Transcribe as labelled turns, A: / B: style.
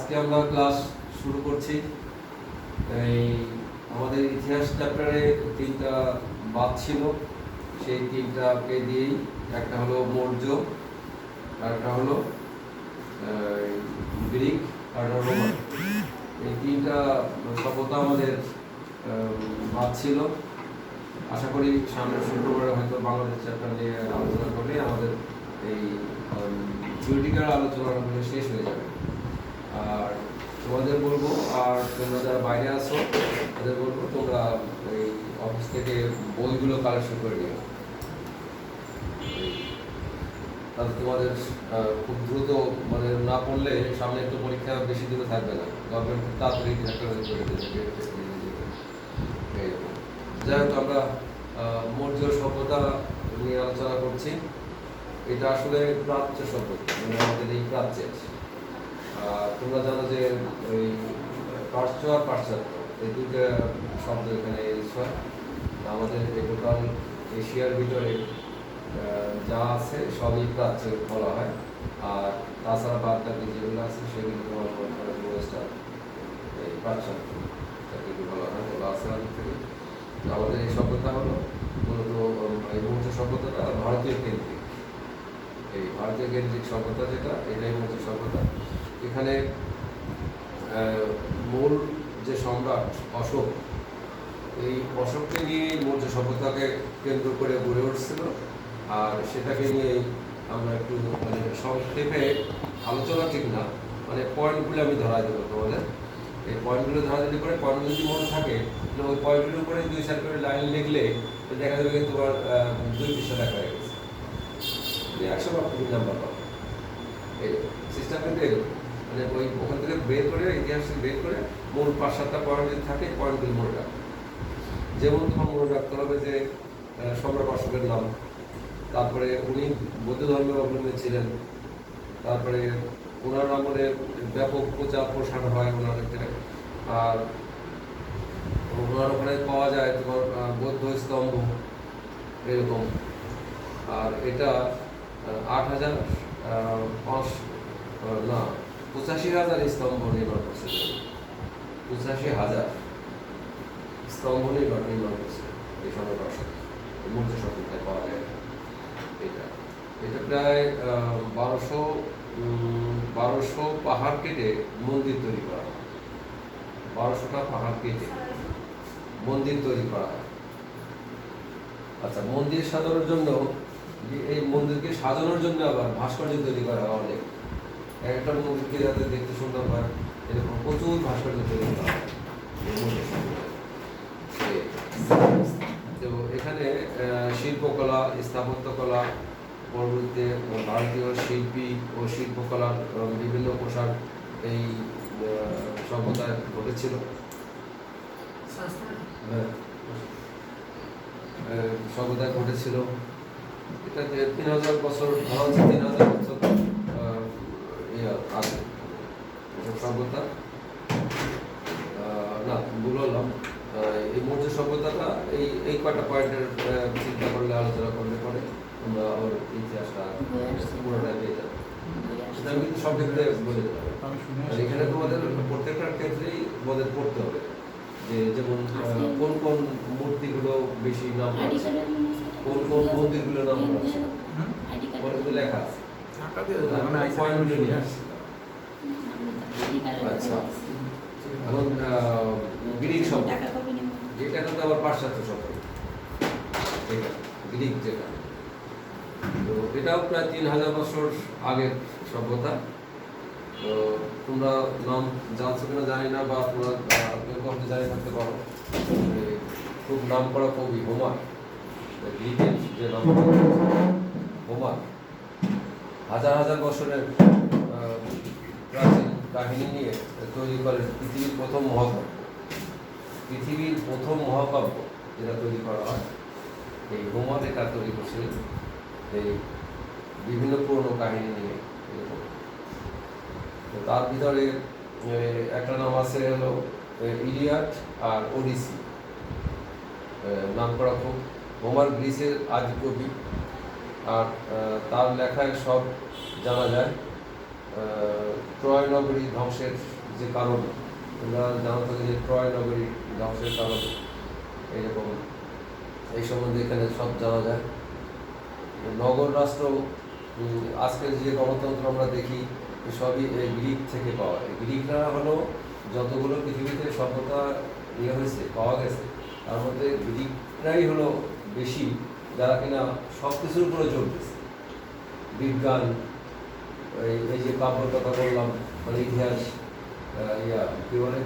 A: আজকে আমরা ক্লাস শুরু করছি। এই আমাদের ইতিহাস চ্যাপ্টারে তিনটা বাদ ছিল, সেই তিনটাকে দিয়েই একটা হলো মৌর্য, আরেকটা হলো গ্রিক, আর রোমান। এই তিনটা সভ্যতা আমাদের বাদ ছিল। আশা করি সামনের শুক্রবারে হয়তো বাংলাদেশ চ্যাপ্টার নিয়ে আলোচনা করলে আমাদের এই থিওরিটিক্যাল আলোচনাগুলো শেষ হয়ে যাবে। আর তোমাদের বলবো, আর তোমরা যারা বাইরে আসো তাদের বলবো, তোমরা এই অফিস থেকে বইগুলো কালেকশন করে নিও, তাহলে তোমাদের খুব দ্রুত মানে না পড়লে সামনে একটু পরীক্ষা বেশি দূরে থাকবে না, গভর্নমেন্ট খুব তাড়াতাড়ি একটা করে দেবে। যাই হোক, আমরা মৌর্য সভ্যতা নিয়ে আলোচনা করছি। এটা আসলে প্রাচ্য সভ্যতা, মানে আমাদের এই প্রাচ্যের। তোমরা জানো যে ওই প্রাচ্য আর পাশ্চাত্য এই দুটো শব্দ এখানে ইউজ হয়। আমাদের এই টোটাল এশিয়ার ভিতরে যা আছে সবই প্রাচ্য বলা হয়, আর তাছাড়া বাদ বাকি যেগুলো আছে সেগুলো তোমার এই পাশ্চাত্য বলা হয় আসলাম থেকে। আমাদের এই সভ্যতা হলো মূলত এই মৌর্য সভ্যতাটা ভারতীয় কেন্দ্রিক, এই ভারতীয় কেন্দ্রিক সভ্যতা যেটা, এটাই মৌর্য সভ্যতা। এখানে মূল যে সম্রাট অশোক, এই অশোককে নিয়ে মৌর্য সভ্যতাকে কেন্দ্র করে গড়ে উঠছিল। আর সেটাকে নিয়েই আমরা একটু মানে সংক্ষেপে আলোচনা ঠিক না, মানে পয়েন্টগুলো আমি ধরাই দেবো তোমাদের। এই পয়েন্টগুলো ধরা যদি করে, পয়েন্টগুলো যদি মনে থাকে তাহলে ওই পয়েন্টগুলোর উপরে 2-4 করে লাইন লিখলে দেখা যাবে তোমার 2 পৃষ্ঠা লেখা হয়ে গেছে, 100 বা 20 নাম্বার পাবে। এই সিস্টেম কিন্তু এরকম, মানে ওই ওখান থেকে বের করে, ইতিহাস বের করে মূল 5-7টা পয়েন্ট যদি থাকে, পয়েন্টগুলো মনে রাখবে। যেমন তোমার মনে রাখতে হবে যে সম্রাট অশোকের নাম, তারপরে উনি বৌদ্ধ ধর্মের অবলম্বী ছিলেন, তারপরে ওনার আমলে ব্যাপক প্রচার প্রসার হয় ওনার ক্ষেত্রে। আর ওনার ওখানে পাওয়া যায় তোমার বৌদ্ধ স্তম্ভ এরকম। আর এটা 8,000 না 85,000 স্তম্ভ নির্মাণ করছে, 85,000 স্তম্ভ নির্মাণ করছে এই সম্রাট অশোক। মৌর্য সভ্যতায় পাওয়া যায় এটা। এটা প্রায় 1200 পাহাড় কেটে মন্দির তৈরি করা হয়। 1200টা পাহাড় কেটে মন্দির তৈরি করা হয়। আচ্ছা, মন্দির সাজানোর জন্য, এই মন্দিরকে সাজানোর জন্য আবার ভাস্কর্য তৈরি করা হয় অনেক। একটা মন্দিরকে যাতে দেখতে সুন্দর হয় এরকম প্রচুর ভাস্কর্য তৈরি করা হয়। তো এখানে শিল্পকলা, স্থাপত্যকলা, পরবর্তীতে ভারতীয় শিল্পী ও শিল্পকলার বিভিন্ন পোশাক এই সভ্যতায় ঘটেছিল। সভ্যতায় ঘটেছিল। এটাতে 3,000 বছর ধরা হচ্ছে, 3,000 বছর আছে সভ্যতা। না ভুল হলাম, এই মৌর্য সভ্যতাটা এই কয়টা পয়েন্টের চিন্তা করলে, আলোচনা করলে পরে আমরা আবার ইতিহাসটা পুরোটাই পেয়ে যাবো। সেটা আমি কিন্তু সব ক্ষেত্রে বলে দিতে পারি। এখানে তোমাদের প্রত্যেকটার ক্ষেত্রেই আমাদের পড়তে হবে যে যেমন কোন কোন মূর্তিগুলো বেশি নাম আছে, কোন কোন মন্দিরগুলো নাম আছে, পরে লেখা আছে। আচ্ছা, এখন গ্রিক শব্দ, যেটা কিন্তু আবার পাশ্চাত্য শব্দ, এটা গ্রিক যেটা, তো এটাও প্রায় 3,000 বছর আগের সভ্যতা। তো তোমরা নাম জানছো কিনা জানি না, বা তোমরা জানি থাকতে পারো। খুব নাম করা কবি হোমার, গ্রিকের যে নাম হোমার, হাজার হাজার বছরের প্রাচীন কাহিনী নিয়ে তৈরি করেন পৃথিবীর প্রথম মহাকাব্য। পৃথিবীর প্রথম মহাকাব্য যেটা তৈরি করা হয়, এই হোমার এটা তৈরি করছিলেন, এই বিভিন্ন পুরনো কাহিনী নিয়ে এরকম। তো তার ভিতরে একটা নাম আছে হলো ইলিয়াড আর ওডিসি, নাম করা খুব। হোমার গ্রিসের আদি কবি, আর তার লেখায় সব জানা যায়। ট্রয় নগরী ধ্বংসের যে কারণ, তোমরা জানো থাকে যে ট্রয় নগরী ধ্বংসের কারণ এইরকম, এই সম্বন্ধে এখানে সব জানা যায়। নগর রাষ্ট্র, আজকের যে গণতন্ত্র আমরা দেখি সবই এই গ্রিক থেকে পাওয়া। এই গ্রিকরা হলো যতগুলো পৃথিবীতে সভ্যতা হয়েছে পাওয়া গেছে, তার মধ্যে গ্রিকরাই হলো বেশি, যারা কিনা সব কিছুর উপরে জোর দিচ্ছে। বিজ্ঞান, এই যে কাব্যের কথা বললাম, মানে ইতিহাস, কি বলে